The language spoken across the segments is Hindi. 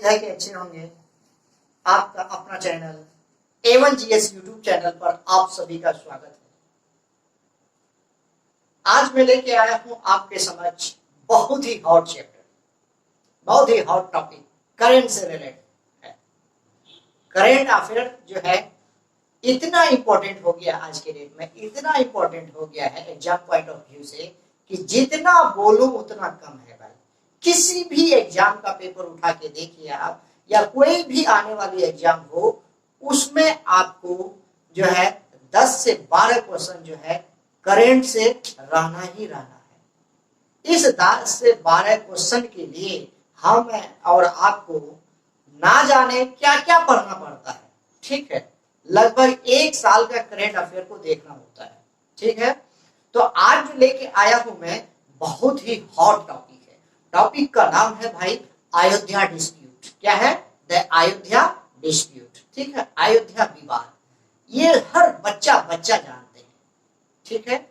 है कि अच्छे होंगे। आपका अपना चैनल A1GS यूट्यूब चैनल पर आप सभी का स्वागत है। आज मैं लेके आया हूं आपके समक्ष बहुत ही हॉट चैप्टर, बहुत ही हॉट टॉपिक, करंट से रिलेटेड है। करंट अफेयर जो है इतना इंपॉर्टेंट हो गया आज के डेट में, इतना इंपॉर्टेंट हो गया है एग्जाम पॉइंट ऑफ व्यू से कि जितना बोलूं उतना कम है भाई। किसी भी एग्जाम का पेपर उठा के देखिए आप, या कोई भी आने वाली एग्जाम हो, उसमें आपको जो है 10 से 12 क्वेश्चन जो है करंट से रहना ही रहना है। इस 10 से 12 क्वेश्चन के लिए हम और आपको ना जाने क्या क्या पढ़ना पड़ता है। ठीक है, लगभग 1 साल का करंट अफेयर को देखना होता है। ठीक है, तो आज जो लेके आया हूं मैं बहुत ही हॉट टॉपिक है। टॉपिक का नाम है भाई अयोध्या डिस्प्यूट। क्या है? The Ayodhya dispute. ठीक है, अयोध्या विवाद। ये हर बच्चा जानते हैं। ठीक है,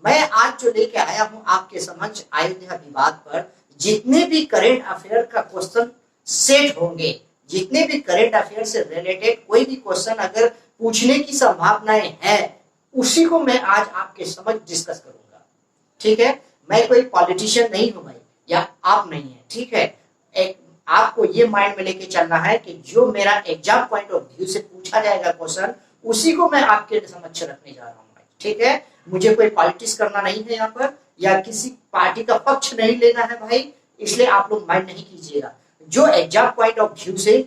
मैं आज जो लेके आया हूं आपके समक्ष अयोध्या विवाद पर जितने भी करंट अफेयर का क्वेश्चन सेट होंगे, जितने भी करंट अफेयर से रिलेटेड कोई भी क्वेश्चन अगर पूछने की संभावनाएं है, उसी को मैं आज आपके समक्ष डिस्कस करूंगा। ठीक है, मैं कोई पॉलिटिशियन नहीं हूं भाई, या आप नहीं है। ठीक है, एक आपको ये माइंड में लेके चलना है कि जो मेरा एग्जाम पॉइंट ऑफ व्यू से पूछा जाएगा क्वेश्चन, उसी को मैं आपके समक्ष रखने जा रहा हूँ भाई। ठीक है, मुझे कोई पॉलिटिक्स करना नहीं है यहाँ पर, या किसी पार्टी का पक्ष नहीं लेना है भाई, इसलिए आप लोग माइंड नहीं कीजिएगा। जो एग्जाम पॉइंट ऑफ व्यू से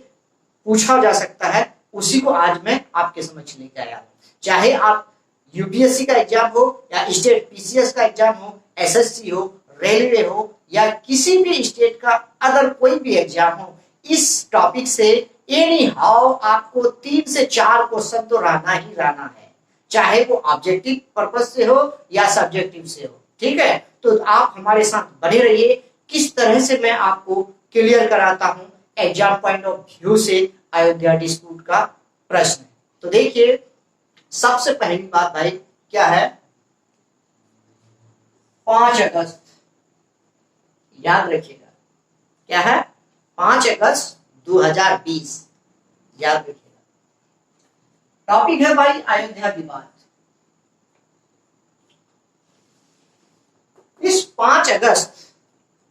पूछा जा सकता है उसी को आज मैं आपके समक्ष लेके आया हूँ। चाहे आप यूपीएससी का एग्जाम हो, या स्टेट पीसीएस का एग्जाम हो, एसएससी हो, रेलवे हो, या किसी भी स्टेट का अदर कोई भी एग्जाम हो, इस टॉपिक से एनी हाउ आपको 3 से 4 क्वेश्चन तो रहना ही रहना है, चाहे वो ऑब्जेक्टिव पर्पज से हो या सब्जेक्टिव से हो। ठीक है, तो आप हमारे साथ बने रहिए, किस तरह से मैं आपको क्लियर कराता हूं एग्जाम पॉइंट ऑफ व्यू से अयोध्या डिस्प्यूट का प्रश्न। तो देखिए, सबसे पहली बात भाई क्या है, 5 अगस्त याद रखिएगा। क्या है? 5 अगस्त 2020 याद रखिएगा। टॉपिक है भाई अयोध्या विवाद। इस 5 अगस्त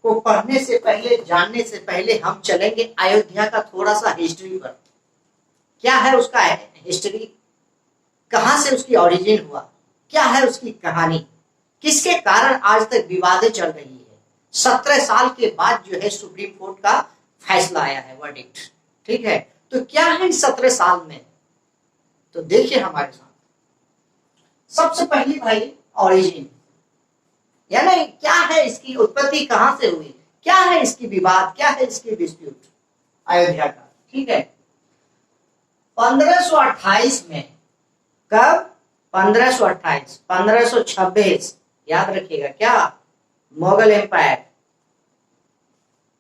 को पढ़ने से पहले, जानने से पहले हम चलेंगे अयोध्या का थोड़ा सा हिस्ट्री पर। क्या है उसका हिस्ट्री, कहां से उसकी ओरिजिन हुआ, क्या है उसकी कहानी, किसके कारण आज तक विवादें चल रही है। 17 साल के बाद जो है सुप्रीम कोर्ट का फैसला आया है, वर्डिक्ट। ठीक है, तो क्या है इस 17 साल में, तो देखिए हमारे साथ। सबसे पहली भाई ओरिजिन, यानी क्या है इसकी उत्पत्ति, कहां से हुई, क्या है इसकी विवाद, क्या है इसकी डिस्प्यूट अयोध्या का। ठीक है, 1528 में, कब? 1528, 1526 याद रखिएगा। क्या? मुगल एम्पायर,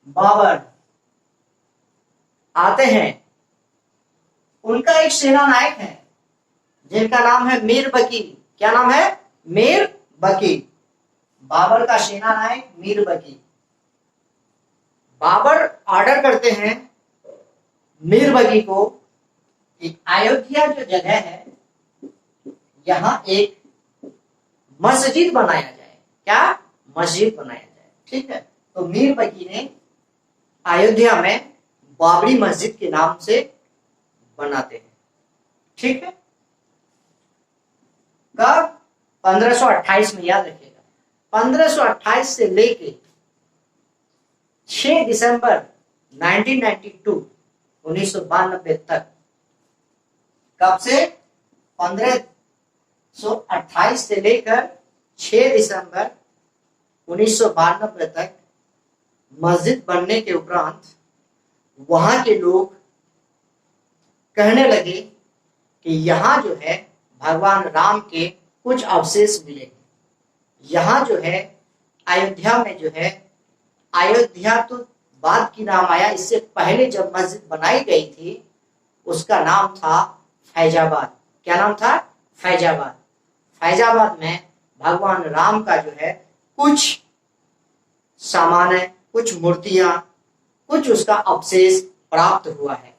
बाबर आते हैं। उनका एक सेना नायक है जिनका नाम है मीर बकी। क्या नाम है? मीर बकी। बाबर का सेना नायक मीर बकी। बाबर ऑर्डर करते हैं मीर बकी को कि अयोध्या जो जगह है, यहां एक मस्जिद बनाया जाए। क्या? मस्जिद बनाया जाए। ठीक है, तो मीर बकी ने अयोध्या में बाबरी मस्जिद के नाम से बनाते हैं। ठीक है, कब? 1528 में याद रखिएगा। 1528 से लेके 6 दिसंबर 1992 1992 तक, कब से? 1528 से लेकर 6 दिसंबर 1992 तक मस्जिद बनने के उपरांत वहां के लोग कहने लगे कि यहाँ जो है भगवान राम के कुछ अवशेष मिले। यहाँ जो है अयोध्या में जो है, अयोध्या तो बाद की नाम आया, इससे पहले जब मस्जिद बनाई गई थी उसका नाम था फैजाबाद। क्या नाम था? फैजाबाद। फैजाबाद में भगवान राम का जो है कुछ सामान है, कुछ मूर्तियां, कुछ उसका अवशेष प्राप्त हुआ है।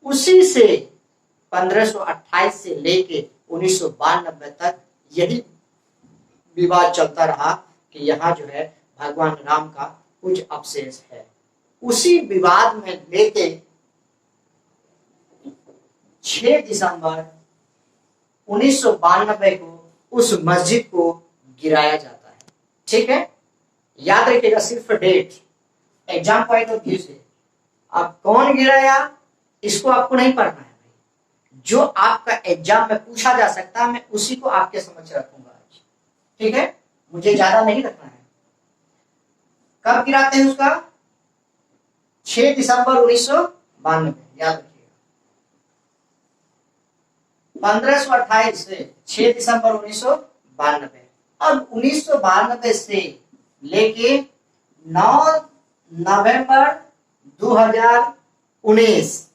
उसी से 1528 से लेके 1992 तक यही विवाद चलता रहा कि यहाँ जो है भगवान राम का कुछ अवशेष है। उसी विवाद में लेके 6 दिसंबर 1992 को उस मस्जिद को गिराया जाता है। ठीक है, याद रखिएगा, सिर्फ date, exam point of view से। अब कौन गिराया इसको आपको नहीं पढ़ना है भाई, जो आपका एग्जाम में पूछा जा सकता है मैं उसी को आपके समक्ष रखूंगा आज। ठीक है, मुझे ज्यादा नहीं रखना है। कब गिराते हैं उसका? 6 दिसंबर 1992, याद रखिएगा। 1528 से 6 दिसंबर 1992। अब 1992 से लेके 9 नवंबर 2019,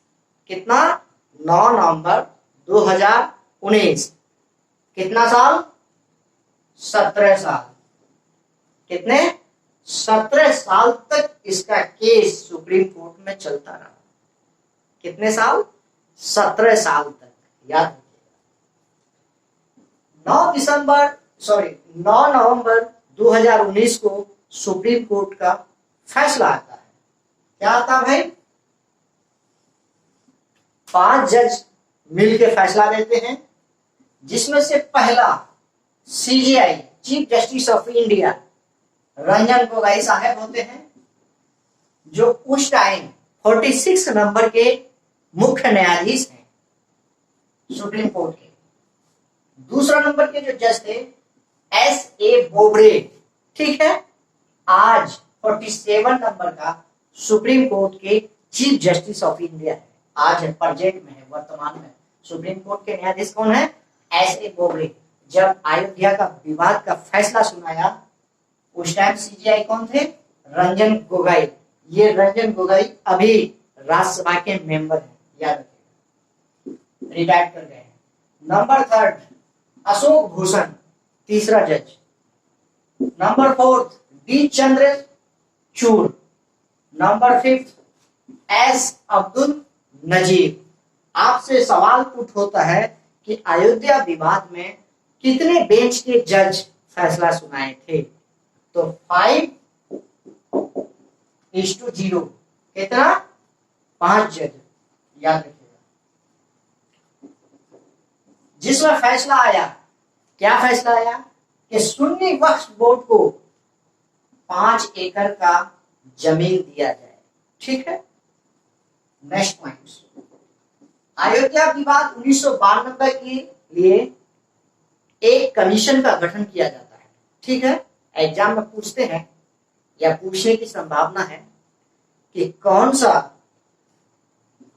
कितना? 9 नवंबर 2019, कितना साल? 17 साल। कितने? 17 साल तक इसका केस सुप्रीम कोर्ट में चलता रहा। कितने साल? 17 साल तक, याद रखिएगा। 9 नवंबर 2019 को सुप्रीम कोर्ट का फैसला आता है। क्या आता है भाई? 5 जज मिलकर फैसला देते हैं, जिसमें से पहला CJI chief justice of India Ranjan Gogoi साहब होते हैं, जो उस टाइम 46 नंबर के मुख्य न्यायाधीश हैं सुप्रीम कोर्ट के। दूसरा नंबर के जो जज थे SA बोबड़े। ठीक है, आज 47 नंबर का सुप्रीम कोर्ट के चीफ जस्टिस ऑफ इंडिया है। आज है, प्रेजेंट में है, वर्तमान में सुप्रीम कोर्ट के न्यायाधीश कौन है? SA बोबड़े। जब अयोध्या का विवाद का फैसला सुनाया उस टाइम CJI कौन थे? रंजन गोगोई। ये रंजन गोगोई अभी राज्यसभा के मेंबर हैं, याद रखिएगा, रिटायर्ड कर गए हैं। नंबर 3 अशोक भूषण, तीसरा जज। Number 4 D Chandrachud. Number 5 S Abdul Nazeer. आपसे सवाल पुट होता है कि अयोध्या विवाद में कितने बेंच के जज फैसला सुनाए थे? तो 5:0। कितना? 5 जज, याद रखिएगा। जिसमें फैसला आया, क्या फैसला आया? कि सुन्नी वक्फ बोर्ड को 5 एकड़ का जमीन दिया जाए। ठीक है, नेक्स्ट पॉइंट, अयोध्या विवाद 1992 के लिए एक कमीशन का गठन किया जाता है। ठीक है, एग्जाम में पूछते हैं या पूछने की संभावना है कि कौन सा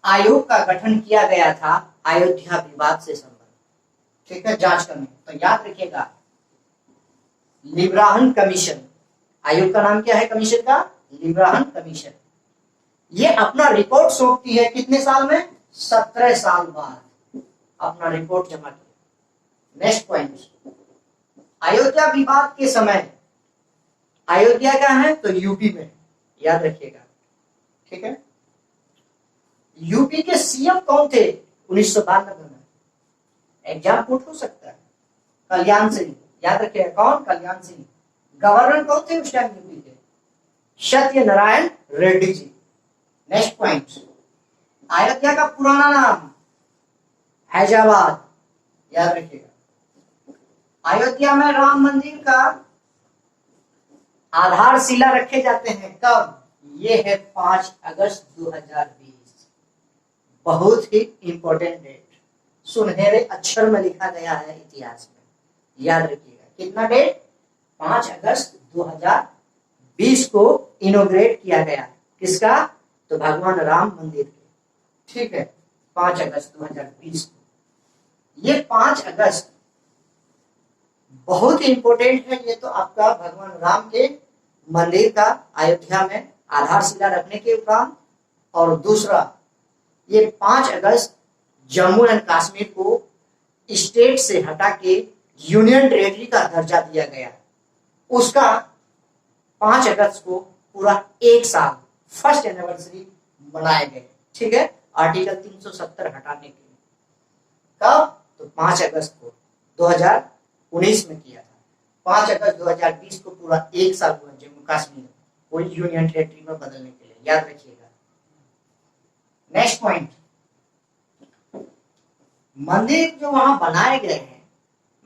आयोग का गठन किया गया था अयोध्या विवाद से संबंधित। ठीक है, जांच करनी। तो याद रखिएगा, लिब्राहन कमीशन। आयोग का नाम क्या है कमीशन का? लिब्राहन कमीशन। ये अपना रिपोर्ट सौंपती है कितने साल में? 17 साल बाद अपना रिपोर्ट जमा किया। नेक्स्ट पॉइंट, अयोध्या विवाद के समय अयोध्या क्या है? तो यूपी में, याद रखिएगा। ठीक है, यूपी के CM कौन थे 1992 में? एग्जाम पुट हो सकता है, कल्याण सिंह। याद रखिएगा, कौन? कल्याण सिंह। गवर्नर कौन थे उस टाइम यूपी के? सत्यनारायण रेड्डी जी। नेक्स्ट पॉइंट, अयोध्या का पुराना नाम हैदराबाद, याद रखिएगा। अयोध्या में राम मंदिर का आधारशिला रखे जाते हैं कब? ये है 5 अगस्त 2020। बहुत ही इंपॉर्टेंट डेट, सुनहरे अक्षर में लिखा गया है इतिहास में, याद रखिएगा। कितना डेट? 5 अगस्त 2020 को इनोग्रेट किया गया। किसका? तो भगवान राम मंदिर के। ठीक है, 5 अगस्त 2020 को। ये 5 अगस्त बहुत ही इंपॉर्टेंट है। ये तो आपका भगवान राम के मंदिर का अयोध्या में आधारशिला रखने के उपरांत, और दूसरा ये 5 अगस्त जम्मू एंड कश्मीर को स्टेट से हटा के यूनियन टेरिटरी का दर्जा दिया गया। उसका 5 अगस्त को पूरा 1 साल, फर्स्ट एनिवर्सरी बनाए गए। ठीक है, आर्टिकल 370 हटाने के लिए। कब? तो 5 अगस्त को 2019 में किया था। 5 अगस्त 2020 को पूरा 1 साल हुआ जम्मू कश्मीर को यूनियन टेरिटरी में बदलने के लिए, याद रखिएगा। नेक्स्ट पॉइंट, मंदिर जो वहां बनाए गए हैं,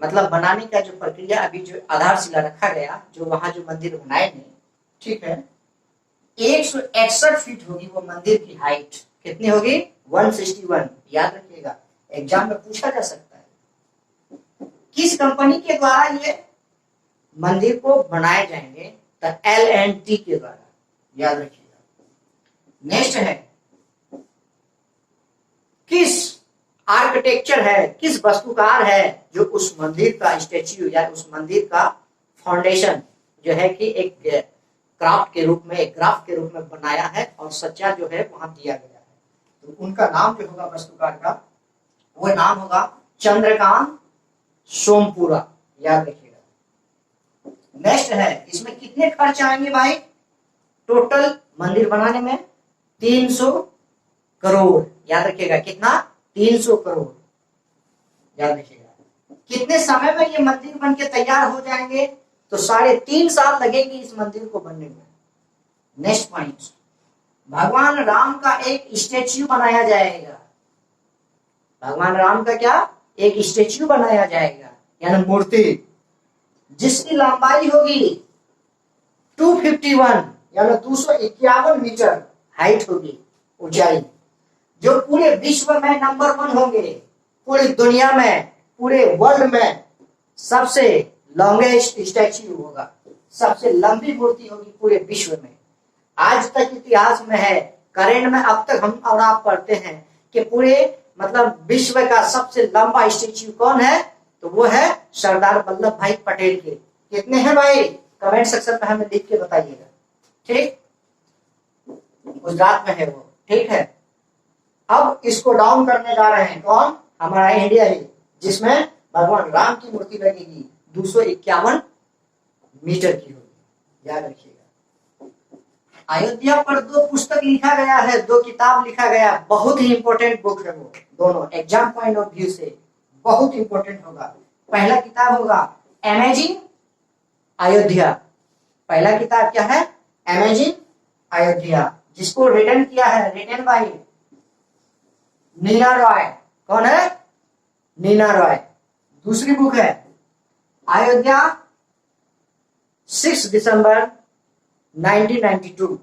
मतलब बनाने का जो प्रक्रिया, अभी जो आधारशिला रखा गया, जो वहां जो मंदिर बनाए गए, ठीक है, 161 फीट होगी वो मंदिर की हाइट। कितनी होगी? 161। याद रखिएगा, एग्जाम में पूछा जा सकता है। किस कंपनी के द्वारा ये मंदिर को बनाए जाएंगे? तो L&T के द्वारा, याद रखिएगा। नेक्स्ट है, किस आर्किटेक्चर है, किस वास्तुकार है जो उस मंदिर का स्टैच्यू या उस मंदिर का फाउंडेशन जो है कि एक क्राफ्ट के रूप में, एक ग्राफ के रूप में बनाया है और सच्चा जो है वहां दिया गया है। तो उनका नाम जो होगा वास्तुकार का, वो नाम होगा चंद्रकांत सोमपुरा, याद रखिएगा। नेक्स्ट है, इसमें कितने खर्च आएंगे भाई? टोटल मंदिर बनाने में 300 करोड़, याद रखिएगा। कितना? 300 करोड़, याद रखिएगा। कितने समय में ये मंदिर बन के तैयार हो जाएंगे? तो 3.5 साल लगेंगे इस मंदिर को बनने में। नेक्स्ट पॉइंट, भगवान राम का एक स्टेच्यू बनाया जाएगा। भगवान राम का क्या? एक स्टेच्यू बनाया जाएगा, यानी मूर्ति, जिसकी लंबाई होगी 251 यानी 251 मीटर हाइट होगी, ऊंचाई, जो पूरे विश्व में नंबर 1 होंगे, पूरी दुनिया में, पूरे वर्ल्ड में सबसे लॉन्गेस्ट स्टैच्यू होगा, सबसे लंबी मूर्ति होगी पूरे विश्व में। आज तक इतिहास में है, करेंट में अब तक हम और आप पढ़ते हैं कि पूरे मतलब विश्व का सबसे लंबा स्टैच्यू कौन है? तो वो है सरदार वल्लभ भाई पटेल के। कितने हैं भाई? कमेंट सेक्शन में हमें लिख के बताइएगा। ठीक, गुजरात में है वो। ठीक है, अब इसको डाउन करने जा रहे हैं कौन? हमारा इंडिया ही, जिसमें भगवान राम की मूर्ति लगेगी 251 मीटर की होगी, याद रखिएगा। अयोध्या पर 2 पुस्तक लिखा गया है, 2 किताब लिखा गया, बहुत ही इंपॉर्टेंट बुक है वो दोनों, एग्जाम पॉइंट ऑफ व्यू से बहुत इंपॉर्टेंट होगा। पहला किताब होगा अमेजिंग अयोध्या। पहला किताब क्या है? अमेजिंग अयोध्या, जिसको रिटन किया है, रिटन बाय नीना रॉय। कौन है? नीना रॉय। दूसरी बुक है अयोध्या 6 दिसंबर 1992।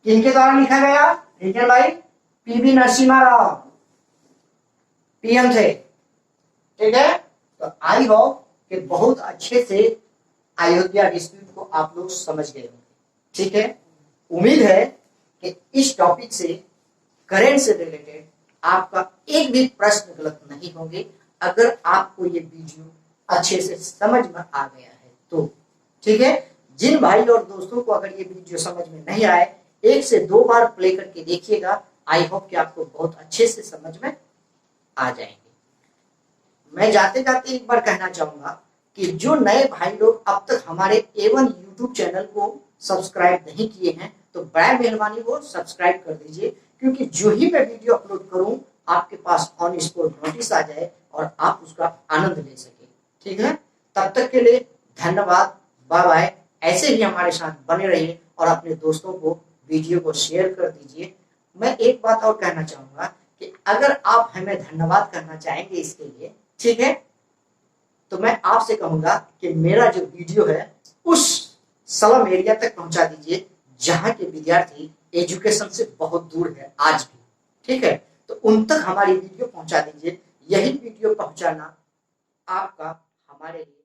किनके द्वारा लिखा गया? Written by PV Narasimha Rao, PM थे। ठीक है, तो आई होप कि बहुत अच्छे से अयोध्या डिस्प्यूट को आप लोग समझ गए होंगे। ठीक है, उम्मीद है कि इस टॉपिक से, करेंट से रिलेटेड आपका एक भी प्रश्न गलत नहीं होंगे। अगर आपको ये वीडियो अच्छे से समझ में आ गया है तो ठीक है। जिन भाई और दोस्तों को अगर ये वीडियो समझ में नहीं आए, 1 से 2 बार प्ले करके देखिएगा। आई होप कि आपको बहुत अच्छे से समझ में आ जाएंगे। मैं जाते जाते एक बार कहना चाहूंगा कि जो नए भाई लोग अब तक हमारे A1 यूट्यूब चैनल को सब्सक्राइब नहीं किए हैं, तो बड़ी मेहरबानी वो सब्सक्राइब कर दीजिए, क्योंकि जो ही मैं वीडियो अपलोड करूं आपके पास ऑन स्पॉट नोटिस आ जाए और आप उसका आनंद ले सके। ठीक है, तब तक के लिए धन्यवाद, बाय बाय। ऐसे ही हमारे साथ बने रहिए और अपने दोस्तों को वीडियो को शेयर कर दीजिए। मैं एक बात और कहना चाहूंगा कि अगर आप हमें धन्यवाद करना चाहेंगे इसके लिए, ठीक है, तो मैं आपसे कहूंगा कि मेरा जो वीडियो है उस स्लम एरिया तक पहुंचा दीजिए जहां के विद्यार्थी एजुकेशन से बहुत दूर है आज भी। ठीक है, तो उन तक हमारी वीडियो पहुंचा दीजिए। यही वीडियो पहुंचाना आपका हमारे लिए